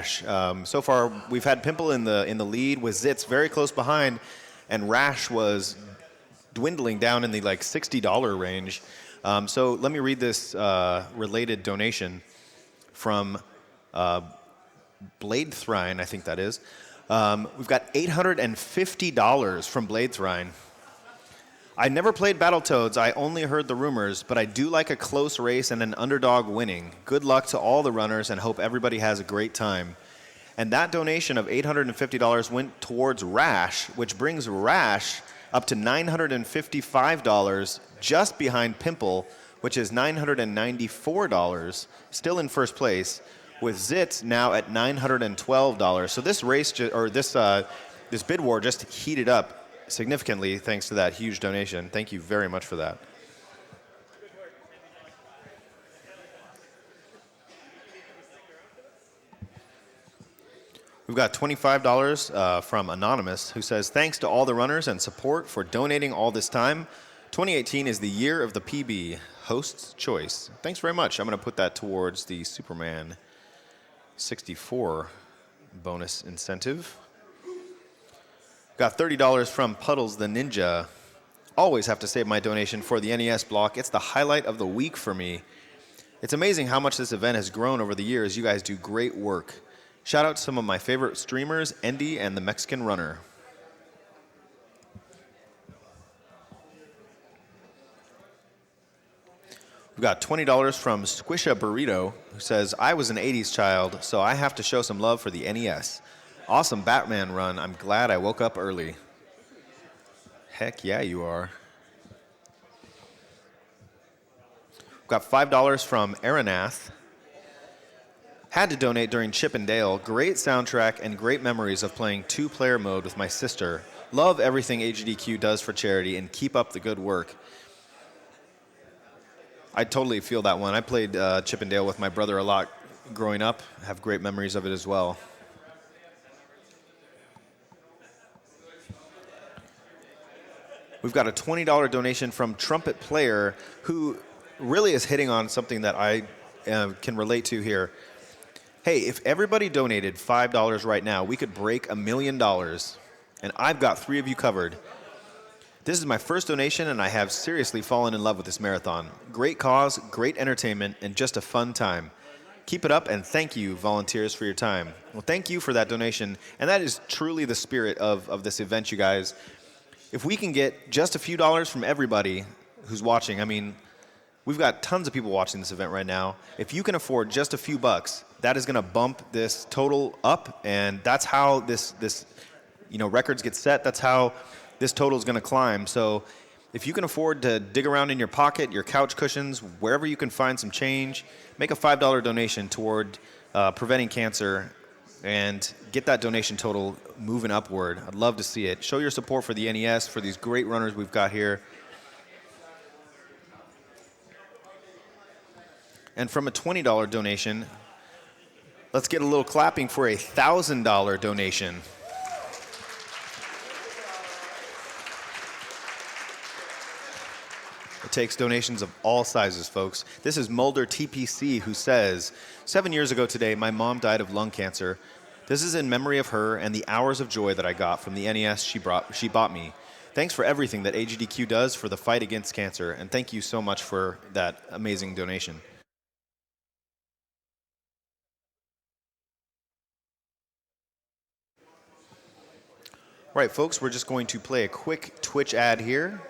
Rash. So far, we've had Pimple in the lead with Zitz very close behind, and Rash was dwindling down in the like $60 range. So let me read this related donation from Blade Thrine, I think that is. We've got $850 from Blade Thrine. I never played Battletoads, I only heard the rumors, but I do like a close race and an underdog winning. Good luck to all the runners and hope everybody has a great time. And that donation of $850 went towards Rash, which brings Rash up to $955, just behind Pimple, which is $994, still in first place, with Zitz now at $912. So this race, this bid war just heated up significantly thanks to that huge donation. Thank you very much for that. We've got $25 from Anonymous, who says, thanks to all the runners and support for donating all this time. 2018 is the year of the PB, host's choice. Thanks very much. I'm going to put that towards the Superman 64 bonus incentive. Got $30 from Puddles the Ninja. Always have to save my donation for the NES block. It's the highlight of the week for me. It's amazing how much this event has grown over the years. You guys do great work. Shout out to some of my favorite streamers, Endy and the Mexican Runner. We've got $20 from Squisha Burrito, who says, I was an 80s child, so I have to show some love for the NES. Awesome Batman run. I'm glad I woke up early. Heck yeah, you are. We've got $5 from Aranath. Had to donate during Chip and Dale. Great soundtrack and great memories of playing two-player mode with my sister. Love everything AGDQ does for charity and keep up the good work. I totally feel that one. I played Chip and Dale with my brother a lot growing up. Have great memories of it as well. We've got a $20 donation from Trumpet Player, who really is hitting on something that I can relate to here. Hey, if everybody donated $5 right now, we could break $1 million, and I've got 3 of you covered. This is my first donation, and I have seriously fallen in love with this marathon. Great cause, great entertainment, and just a fun time. Keep it up, and thank you, volunteers, for your time. Well, thank you for that donation, and that is truly the spirit of this event, you guys. If we can get just a few dollars from everybody who's watching, I mean, we've got tons of people watching this event right now. If you can afford just a few bucks, that is going to bump this total up, and that's how this records get set. That's how this total is going to climb. So if you can afford to dig around in your pocket, your couch cushions, wherever you can find some change, make a $5 donation toward preventing cancer and get that donation total moving upward. I'd love to see it. Show your support for the NES, for these great runners we've got here. And from a $20 donation, let's get a little clapping for a $1,000 donation. It takes donations of all sizes, folks. This is Mulder TPC, who says, 7 years ago today, my mom died of lung cancer. This is in memory of her and the hours of joy that I got from the NES she bought me. Thanks for everything that AGDQ does for the fight against cancer, and thank you so much for that amazing donation. All right, folks, we're just going to play a quick Twitch ad here,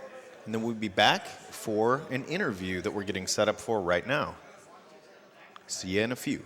and then we'll be back for an interview that we're getting set up for right now. See you in a few.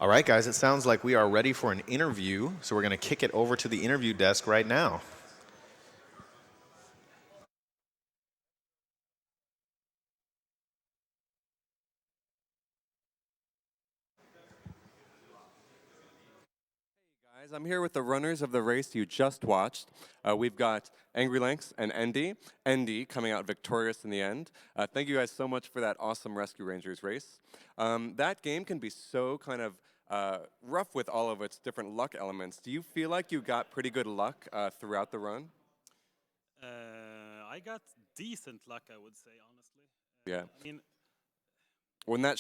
All right, guys, it sounds like we are ready for an interview, so we're going to kick it over to the interview desk right now. Guys, I'm here with the runners of the race you just watched. We've got Angry Lanks and Endy. Endy coming out victorious in the end. Thank you guys so much for that awesome Rescue Rangers race. That game can be so kind of rough with all of its different luck elements. Do you feel like you got pretty good luck throughout the run? I got decent luck, I would say, honestly. Yeah. I mean, When that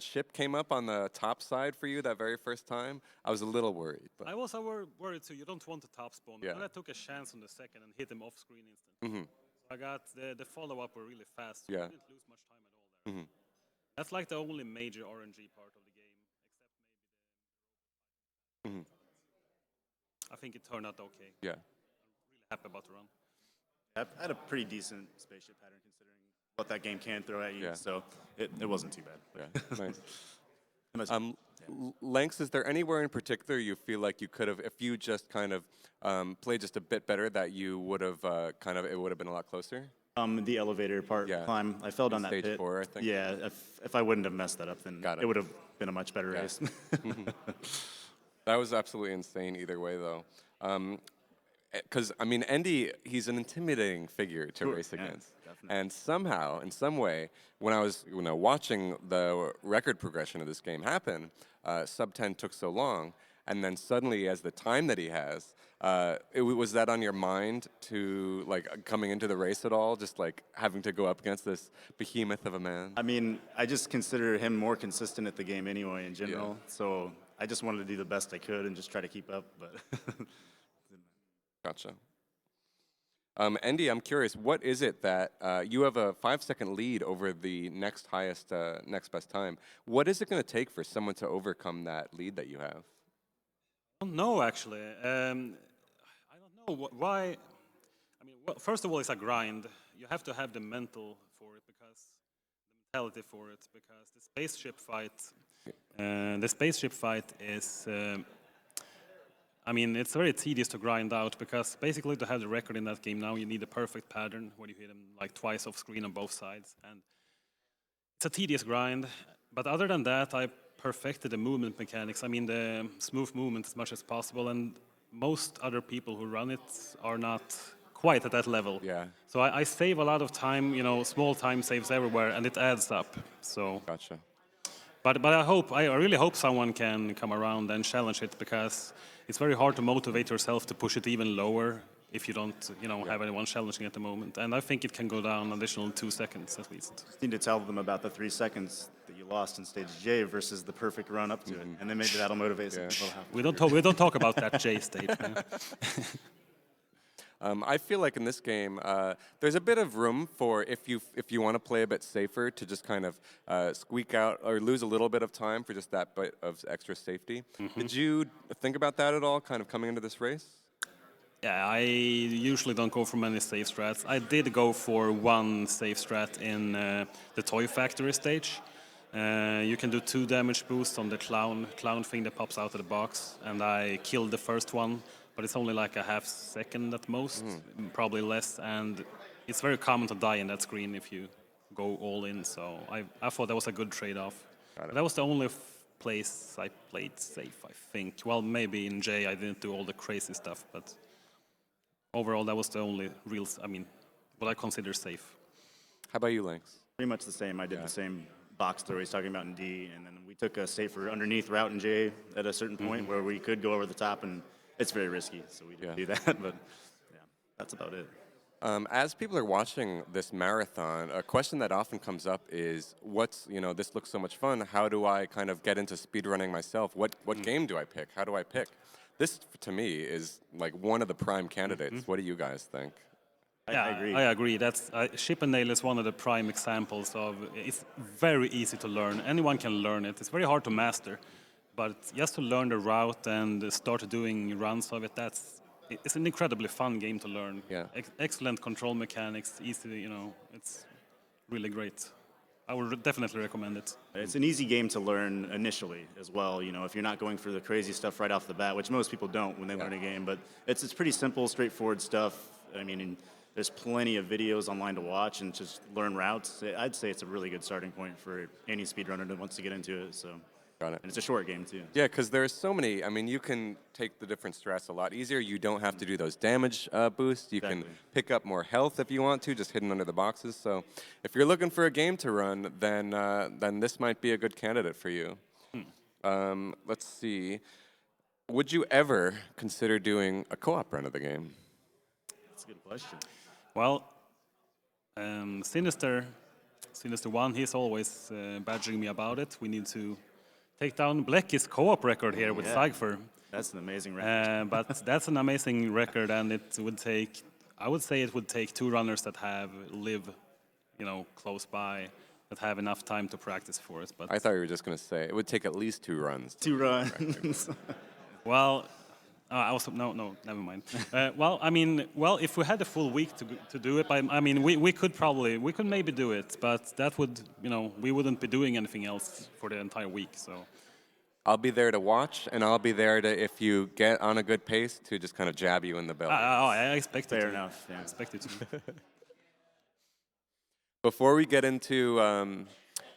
ship came up on the top side for you that very first time, I was a little worried. But I was worried too. You don't want to top spawn. Yeah. And I took a chance on the second and hit him off screen instant. hmm So I got the follow up were really fast. So Yeah. I didn't lose much time at all there. hmm That's like the only major RNG part of the game, except maybe hmm I think it turned out okay. Yeah. Really happy about the run. I had a pretty decent spaceship pattern considering what that game can throw at you, Yeah. so it wasn't too bad. Yeah. Nice. Unless- Lanks, is there anywhere in particular you feel like you could have, if you just kind of played just a bit better, that you would have it would have been a lot closer? the elevator part Yeah. climb, I fell down that Stage pit. 4, I think. Yeah, if I wouldn't have messed that up, then Got it. it would have been a much better Yeah. race. That was absolutely insane either way, though. Because, I mean, Endy, he's an intimidating figure to race yeah, against. definitely. And somehow, in some way, when I was watching the record progression of this game happen, sub 10 took so long, and then suddenly, as the time that he has, was that on your mind to, like, coming into the race at all? Just, like, having to go up against this behemoth of a man? I mean, I just consider him more consistent at the game anyway in general, so I just wanted to do the best I could and just try to keep up, but Gotcha. Endy, I'm curious, what is it that you have a 5-second lead over the next highest, next best time? What is it going to take for someone to overcome that lead that you have? I don't know, actually. I don't know why. I mean, well, first of all, it's a grind. You have to have the mental for it, because the mentality for it, because the spaceship fight is. I mean, it's very tedious to grind out, because basically to have the record in that game now, you need a perfect pattern where you hit them like twice off screen on both sides, and it's a tedious grind. But other than that, I perfected the movement mechanics. I mean, the smooth movement as much as possible, and most other people who run it are not quite at that level. Yeah. So I save a lot of time, small time saves everywhere, and it adds up. So. Gotcha. But I really hope someone can come around and challenge it, because it's very hard to motivate yourself to push it even lower if you don't, have anyone challenging at the moment. And I think it can go down an additional 2 seconds at least. just need to tell them about the 3 seconds that you lost in stage J versus the perfect run up to it, and then maybe that'll motivate some people. We don't talk about that J stage. Man. I feel like in this game, there's a bit of room for, if you want to play a bit safer, to just kind of squeak out or lose a little bit of time for just that bit of extra safety. Did you think about that at all, kind of coming into this race? Yeah, I usually don't go for many safe strats. I did go for one safe strat in the Toy Factory stage. You can do 2 damage boosts on the clown thing that pops out of the box, and I killed the first one, but it's only like a half second at most, probably less, and it's very common to die in that screen if you go all in, so I thought that was a good trade-off. That was the only place I played safe, I think. Well, maybe in J I didn't do all the crazy stuff, but overall that was the only real, what I consider safe. How about you, Lanks? Pretty much the same. I did the same box throw he's talking about in D, and then we took a safer underneath route in J at a certain point where we could go over the top, and it's very risky, so we didn't do that, but yeah, that's about it. As people are watching this marathon, a question that often comes up is, this looks so much fun, how do I kind of get into speedrunning myself? What game do I pick? How do I pick? This, to me, is like one of the prime candidates. What do you guys think? I agree. I agree. That's Ship and Nail is one of the prime examples of. It's very easy to learn. Anyone can learn it. It's very hard to master, but just to learn the route and start doing runs of it, it's an incredibly fun game to learn. Yeah. Excellent control mechanics, easy. It's really great. I would definitely recommend it. It's an easy game to learn initially as well. You know, if you're not going for the crazy stuff right off the bat, which most people don't when they learn a game. But it's pretty simple, straightforward stuff. I mean, and there's plenty of videos online to watch and just learn routes. I'd say it's a really good starting point for any speedrunner that wants to get into it. So. Got it. And it's a short game, too. Yeah, because there's so many. I mean, you can take the different strats a lot easier. You don't have to do those damage boosts. You can pick up more health if you want to, just hidden under the boxes. So if you're looking for a game to run, then this might be a good candidate for you. Let's see. Would you ever consider doing a co-op run of the game? That's a good question. Well, Sinister 1, he's always badgering me about it. We need to take down Blacky's co-op record here with Cypher. That's an amazing record. But that's an amazing record, and it would take, I would say it would take 2 runners that live, close by, that have enough time to practice for it. But I thought you were just going to say it would take at least 2 runs. 2 runs. Well, no, never mind. If we had a full week to do it, we could maybe do it, but that would, we wouldn't be doing anything else for the entire week. So I'll be there to watch, and I'll be there to, if you get on a good pace, to just kind of jab you in the belly. I expect it. Fair enough. Yeah. I expect it to. Before we get into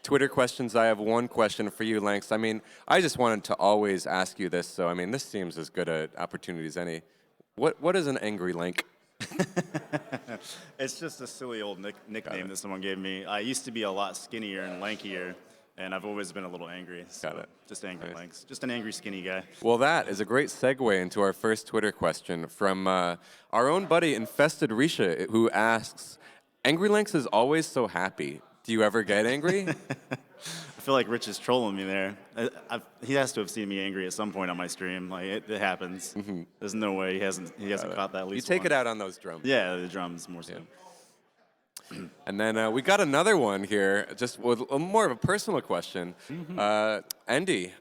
Twitter questions, I have one question for you, Lanks. I mean, I just wanted to always ask you this, so I mean, this seems as good an opportunity as any. What is an angry Lank? It's just a silly old nickname that someone gave me. I used to be a lot skinnier and lankier, and I've always been a little angry. So Got it. Just angry Lanks. Just an angry skinny guy. Well, that is a great segue into our first Twitter question from our own buddy Infested Risha, who asks, Angry Lanks is always so happy. Do you ever get angry? I feel like Rich is trolling me there. He has to have seen me angry at some point on my stream. Like it happens. There's no way he hasn't caught that at least. You take once. it out on those drums. Yeah, the drums more so. Yeah. And then we got another one here, just with more of a personal question. Andy,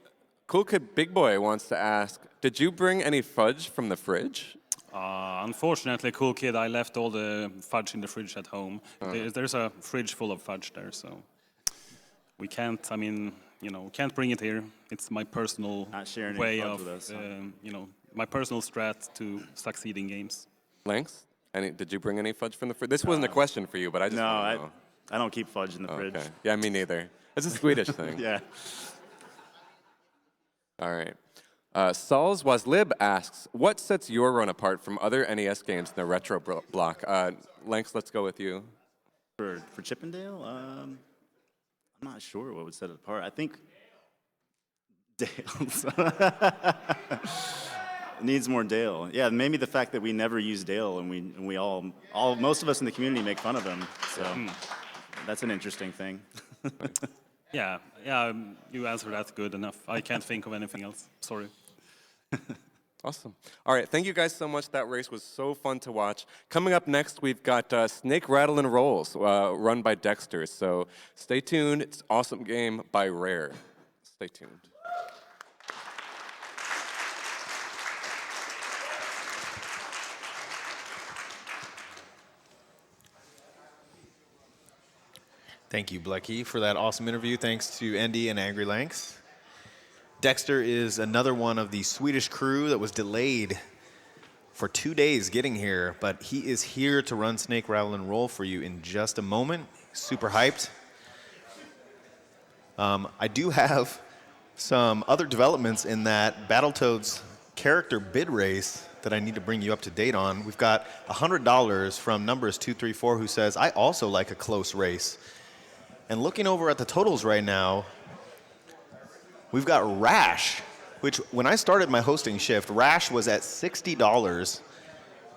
Cool Kid Big Boy wants to ask, did you bring any fudge from the fridge? Unfortunately, Cool Kid, I left all the fudge in the fridge at home. There's a fridge full of fudge there, so we can't, can't bring it here. It's my personal way of, my personal strat to succeed in games. Lanks, did you bring any fudge from the fridge? This wasn't a question for you, but I just want to know. I don't keep fudge in the fridge. Okay. Yeah, me neither. It's a Swedish thing. Yeah. All right. Sauls Wazlib asks, what sets your run apart from other NES games in the retro block? Lanks, let's go with you. For Chippendale, I'm not sure what would set it apart. I think Dale's. Needs more Dale. Yeah, maybe the fact that we never use Dale and we most of us in the community make fun of him. So that's an interesting thing. Yeah, you answered that good enough. I can't think of anything else. Sorry. Awesome. All right, thank you guys so much. That race was so fun to watch. Coming up next, we've got Snake, Rattle, and Rolls, run by Dexter. So stay tuned. It's an awesome game by Rare. Stay tuned. Thank you, Blecky, for that awesome interview. Thanks to Andy and Angry Lanks. Dexter is another one of the Swedish crew that was delayed for 2 days getting here, but he is here to run Snake, Rattle, and Roll for you in just a moment. Super hyped. I do have some other developments in that Battletoads character bid race that I need to bring you up to date on. We've got $100 from Numbers234 who says, I also like a close race. And looking over at the totals right now, we've got Rash, which when I started my hosting shift, Rash was at $60,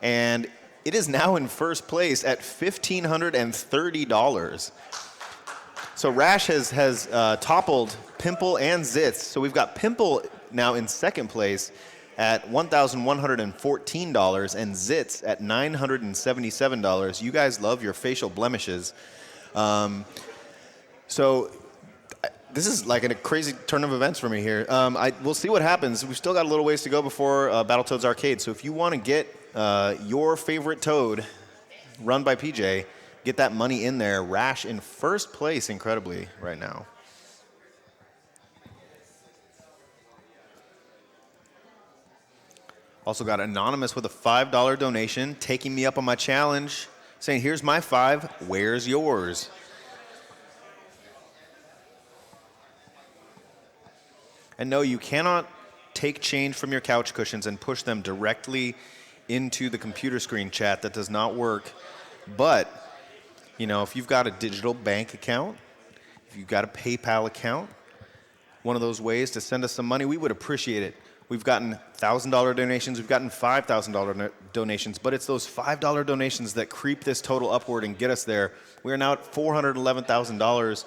and it is now in first place at $1,530. So Rash has toppled Pimple and Zitz. So we've got Pimple now in second place at $1,114 and Zitz at $977. You guys love your facial blemishes. So this is like a crazy turn of events for me here. We'll see what happens. We've still got a little ways to go before Battletoads Arcade. So if you want to get your favorite Toad run by PJ, get that money in there. Rash in first place, incredibly, right now. Also got Anonymous with a $5 donation, taking me up on my challenge, saying, here's my 5, where's yours? And no, you cannot take change from your couch cushions and push them directly into the computer screen, chat. That does not work. But, you know, if you've got a digital bank account, if you've got a PayPal account, one of those ways to send us some money, we would appreciate it. We've gotten $1,000 donations, we've gotten $5,000 donations, but it's those $5 donations that creep this total upward and get us there. We are now at $411,000,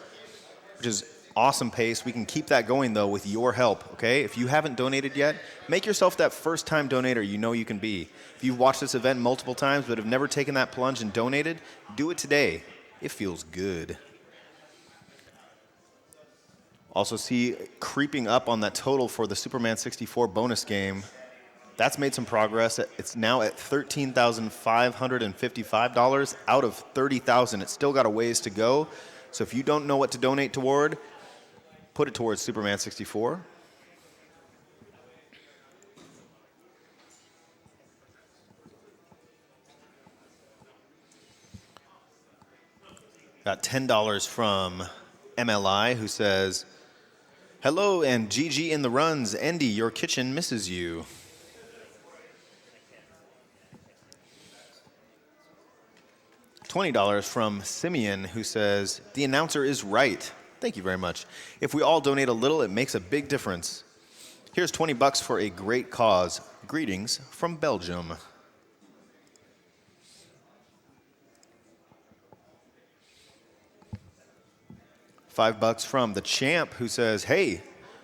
which is awesome pace. We can keep that going, though, with your help, okay? If you haven't donated yet, make yourself that first-time donator you know you can be. If you've watched this event multiple times but have never taken that plunge and donated, do it today. It feels good. Also see creeping up on that total for the Superman 64 bonus game. That's made some progress. It's now at $13,555 out of $30,000. It's still got a ways to go. So if you don't know what to donate toward, put it towards Superman 64. Got $10 from MLI, who says, hello and GG in the runs. Andy, your kitchen misses you. $20 from Simeon, who says, the announcer is right. Thank you very much. If we all donate a little, it makes a big difference. Here's $20 for a great cause. Greetings from Belgium. $5 from the champ, who says, hey,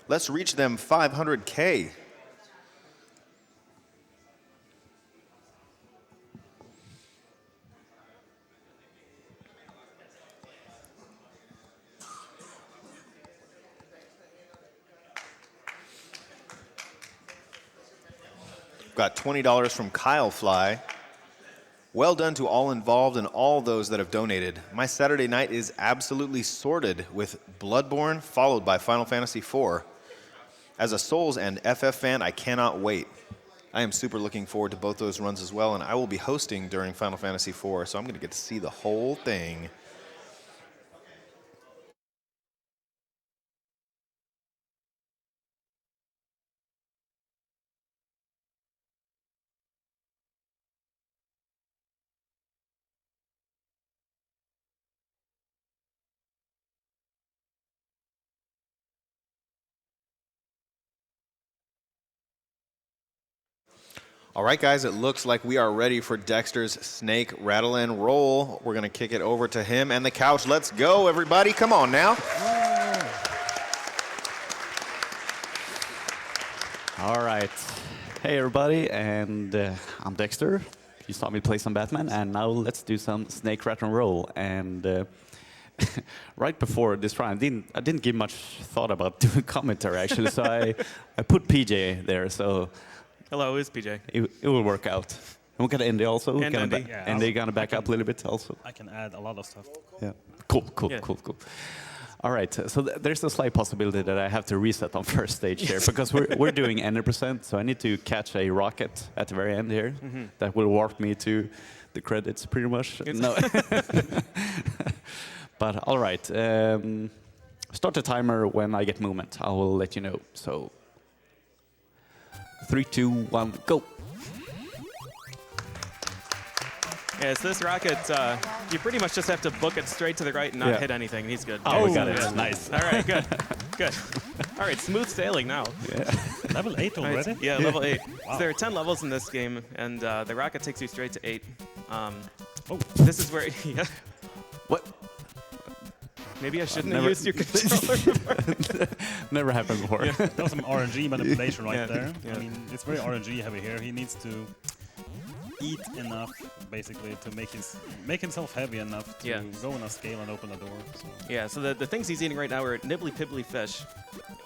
let's reach them 500K. Got $20 from Kyle Fly. Well done to all involved and all those that have donated. My Saturday night is absolutely sorted with Bloodborne, followed by Final Fantasy IV. As a Souls and FF fan, I cannot wait. I am super looking forward to both those runs as well, and I will be hosting during Final Fantasy IV, so I'm going to get to see the whole thing. All right, guys, it looks like we are ready for Dexter's Snake, Rattle, and Roll. We're going to kick it over to him and the couch. Let's go, everybody. Come on now. All right. Hey, everybody, and I'm Dexter. You saw me play some Batman, and now let's do some Snake, Rattle, and Roll. And right before this round, I didn't give much thought about doing commentary, actually, so I put PJ there, so... Hello, it's PJ. It will work out. And we got Andy also. And Andy. Andy gonna back up a little bit also. I can add a lot of stuff. Yeah. Cool. All right, so there's a slight possibility that I have to reset on first stage here because we're doing 100%, so I need to catch a rocket at the very end here that will warp me to the credits pretty much. No. But all right, start the timer when I get movement. I will let you know. So 3, 2, 1, go. Yeah, so this rocket, you pretty much just have to book it straight to the right and not hit anything. He's good. Oh, we got yeah. it. Nice. All right, good. Good. All right, smooth sailing now. Yeah. Level 8 already? Yeah, level 8. Wow. So there are 10 levels in this game, and the rocket takes you straight to 8. This is where... Yeah. What? Maybe I shouldn't have used your controller before. Never happened before. Yeah, that was some RNG manipulation right Yeah, there. yeah. I mean, it's very RNG heavy here. He needs to eat enough, basically, to make himself heavy enough to go on a scale and open the door. So. Yeah, so the things he's eating right now are nibbly pibbly fish.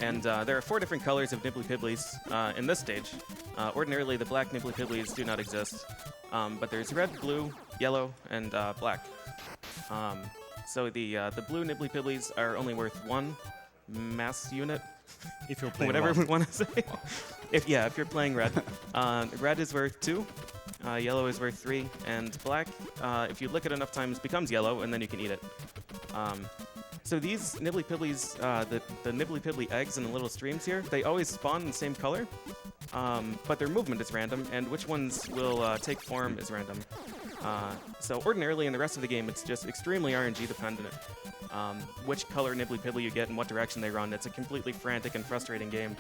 And there are 4 different colors of nibbly pibblies in this stage. Ordinarily, the black nibbly pibblies do not exist. But there's red, blue, yellow, and black. So the blue Nibbly Pibblies are only worth 1 mass unit, If you're playing whatever one. we want to say. If you're playing red, red is worth 2, yellow is worth 3, and black, if you lick it enough times, becomes yellow, and then you can eat it. So these Nibbly Pibblies, the Nibbly Pibbly eggs in the little streams here, they always spawn in the same color, but their movement is random, and which ones will take form is random. So ordinarily in the rest of the game, it's just extremely RNG dependent. Which color Nibbly Pibbly you get and what direction they run. It's a completely frantic and frustrating game.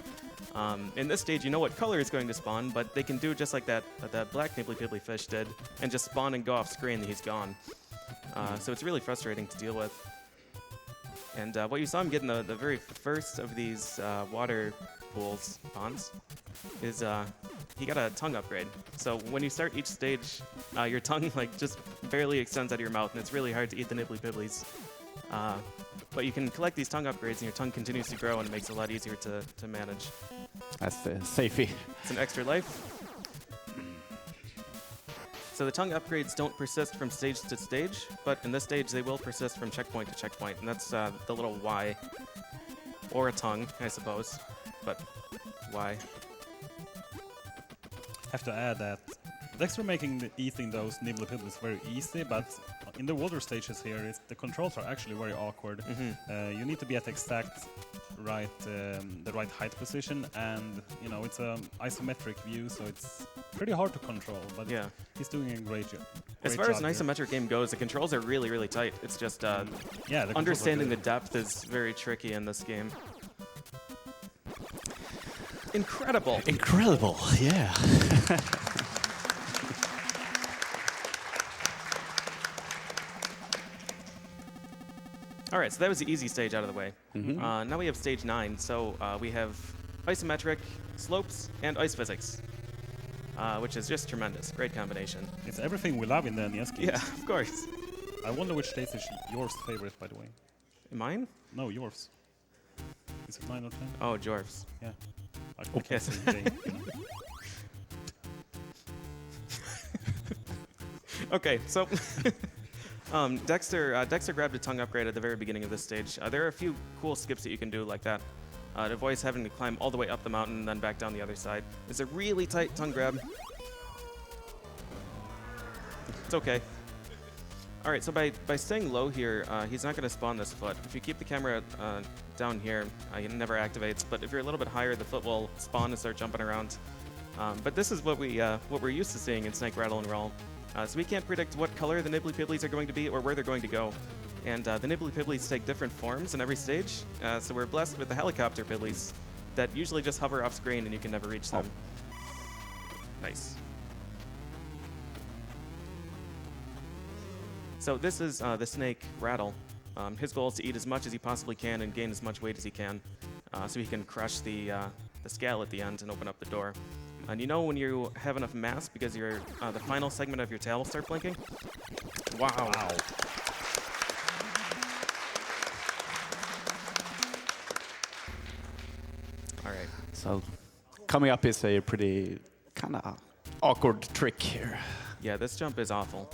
In this stage, you know what color is going to spawn, but they can do just like that black Nibbly Pibbly fish did, and just spawn and go off screen and he's gone. So it's really frustrating to deal with. And what you saw him get in the very first of these water pools, ponds, is he got a tongue upgrade. So when you start each stage, your tongue like just barely extends out of your mouth, and it's really hard to eat the Nibbly Pibblies. But you can collect these tongue upgrades, and your tongue continues to grow, and it makes it a lot easier to manage. That's safety. It's an extra life. So the tongue upgrades don't persist from stage to stage, but in this stage they will persist from checkpoint to checkpoint, and that's the little Y. Or a tongue, I suppose, but Y. Have to add that Dexter making eating those Nibbly Pibblies very easy, but in the water stages here, the controls are actually very awkward. You need to be at the right height position, and you know it's an isometric view, so it's pretty hard to control. But Yeah. he's doing a great job. As far as an isometric game goes, the controls are really, really tight. It's just Yeah, the controls are understanding the good. depth is very tricky in this game. Incredible. Incredible, yeah. All right, so that was the easy stage out of the way. Now we have stage 9. So we have isometric, slopes, and ice physics, which is just tremendous. Great combination. It's everything we love in the NES games. Yeah, of course. I wonder which stage is yours favorite, by the way. Mine? No, yours. Is it 9 or 10? Oh, Jorf's. Yeah. I Yes. Okay, so Dexter grabbed a tongue upgrade at the very beginning of this stage. There are a few cool skips that you can do like that. To avoid having to climb all the way up the mountain and then back down the other side. It's a really tight tongue grab. It's okay. All right, so by staying low here, he's not going to spawn this foot. If you keep the camera down here, it never activates. But if you're a little bit higher, the foot will spawn and start jumping around. But this is what we're used to seeing in Snake, Rattle, and Roll. So we can't predict what color the Nibbly Pibblies are going to be or where they're going to go. And the Nibbly Pibblies take different forms in every stage. So we're blessed with the helicopter Pibblies that usually just hover off screen and you can never reach them. Nice. So this is the snake Rattle. His goal is to eat as much as he possibly can and gain as much weight as he can, so he can crush the scale at the end and open up the door. And you know when you have enough mass because the final segment of your tail will start blinking? Wow. All right. So coming up is a pretty kind of awkward trick here. Yeah, this jump is awful.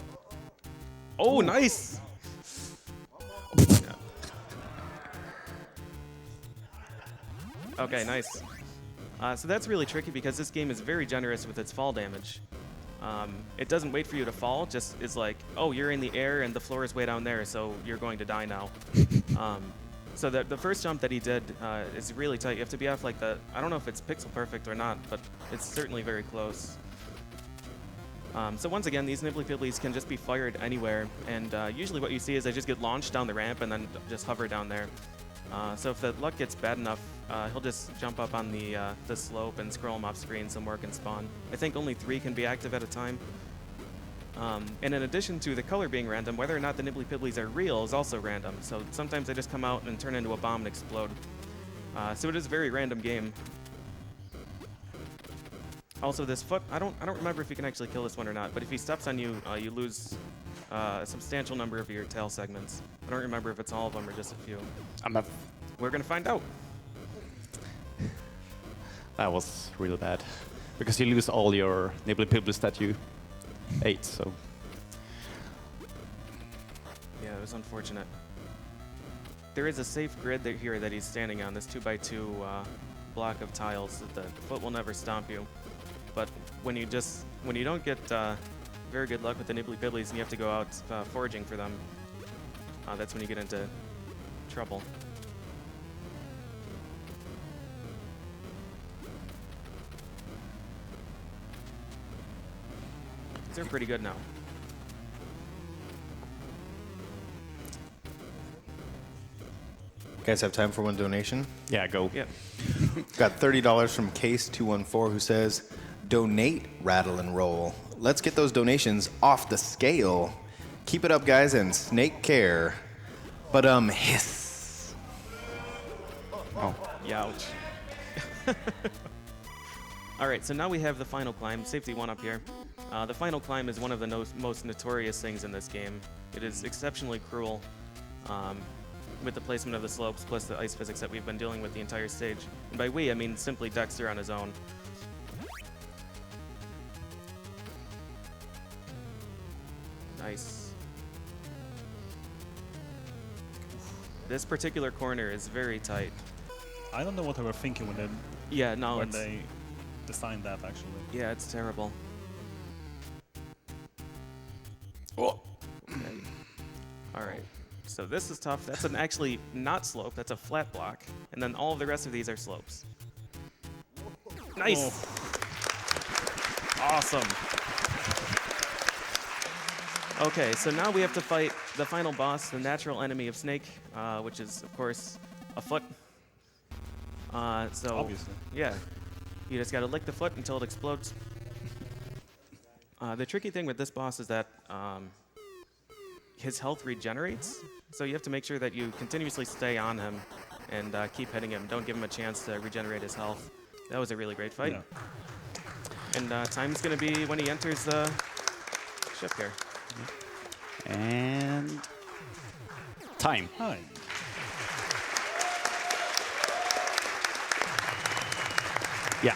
Oh, nice! Okay, nice. So that's really tricky because this game is very generous with its fall damage. It doesn't wait for you to fall, just is like, oh, you're in the air and the floor is way down there, so you're going to die now. So the first jump that he did is really tight. You have to be off like I don't know if it's pixel perfect or not, but it's certainly very close. So once again, these Nibbly Pibblies can just be fired anywhere, and usually what you see is they just get launched down the ramp and then just hover down there. So if the luck gets bad enough, he'll just jump up on the slope and scroll him off screen somewhere can spawn. I think only 3 can be active at a time. And in addition to the color being random, whether or not the Nibbly Pibblies are real is also random. So sometimes they just come out and turn into a bomb and explode. So it is a very random game. Also, this foot, I don't remember if you can actually kill this one or not, but if he steps on you, you lose a substantial number of your tail segments. I don't remember if it's all of them or just a few. We're going to find out. That was really bad. Because you lose all your Nibbly Pibblies that you ate, so... Yeah, it was unfortunate. There is a safe grid here that he's standing on, this 2x2 block of tiles. The foot will never stomp you. But when you don't get very good luck with the nibbly bibblies and you have to go out foraging for them, that's when you get into trouble. They're pretty good now. You guys have time for one donation? Yeah, go. Yep. Got $30 from Case214 who says, donate, rattle, and roll. Let's get those donations off the scale. Keep it up, guys, and snake care. But, hiss. Oh. Youch. All right, so now we have the final climb, safety 1 up here. The final climb is one of the most notorious things in this game. It is exceptionally cruel with the placement of the slopes plus the ice physics that we've been dealing with the entire stage. And by we, I mean simply Dexter on his own. Nice. This particular corner is very tight. I don't know what they were thinking when they designed that, actually. Yeah, it's terrible. Oh. Okay. All right. So this is tough. That's an actually not slope. That's a flat block. And then all of the rest of these are slopes. Nice. Oh. Awesome. Okay, so now we have to fight the final boss, the natural enemy of Snake, which is, of course, a foot. So Obviously. yeah, you just gotta lick the foot until it explodes. The tricky thing with this boss is that his health regenerates, so you have to make sure that you continuously stay on him and keep hitting him. Don't give him a chance to regenerate his health. That was a really great fight. Yeah. And time's gonna be when he enters the ship here. And time. Hi. Yeah.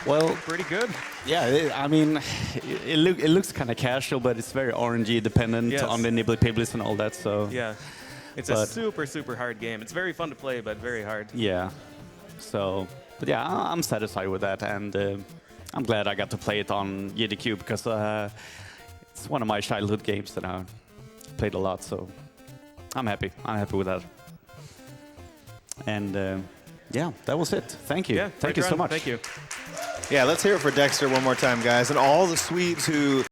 Well, Pretty good. yeah, I mean, it looks kind of casual, but it's very RNG dependent Yes. on the nibbly pibblies and all that, so. Yeah. It's a But- super hard game. It's very fun to play, but very hard. Yeah. So, but yeah, I'm satisfied with that, and I'm glad I got to play it on AGDQ because it's one of my childhood games that I played a lot. So, I'm happy. I'm happy with that. And yeah, that was it. Thank you. Yeah, Thank you great so run. much. Thank you. Yeah, let's hear it for Dexter one more time, guys, and all the Swedes who